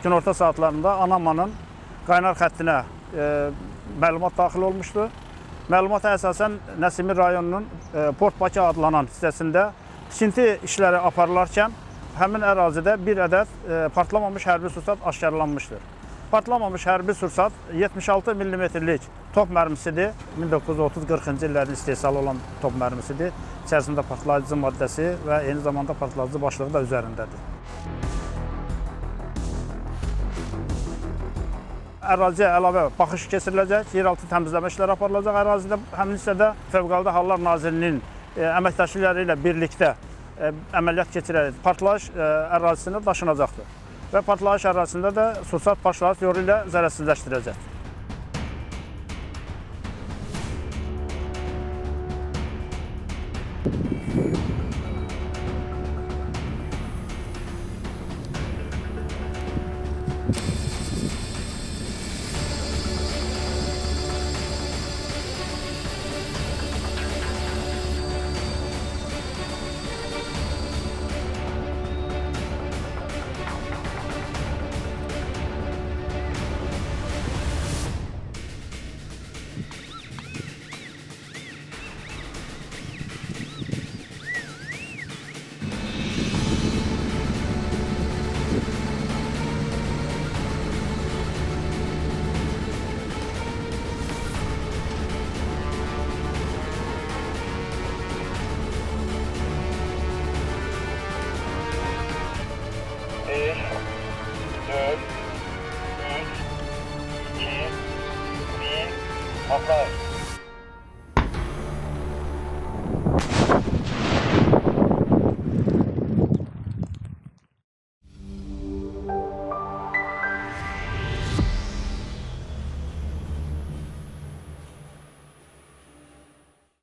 günorta saatlarında Anamanın qaynar xəttinə məlumat daxil olmuşdu. Məlumata əsasən Nəsimi rayonunun Port Bakı adlanan hissəsində tikinti işləri aparılarkən həmin ərazidə bir ədəd partlamamış hərbi sursat aşkarlanmışdır. Partlamamış hərbi sursat 76 mm-lik top mərmisidir. 1930-40-cı illərin istehsalı olan top mərmisidir. İçərisində partlayıcı maddəsi və eyni zamanda partlayıcı başlığı da üzərindədir. Əraziyə əlavə baxış keçiriləcək, yeraltı təmizləmə işləri aparılacaq. Ərazidə həmin hissədə Fövqəladə Hallar Nazirliyinin əməkdaşları ilə birlikdə əməliyyat keçirərək partlayış ərazisinə daşınacaqdır. Və partlayış ərazisində də sursat partlayış yolu ilə zərərsizləşdirəcək. Patlar.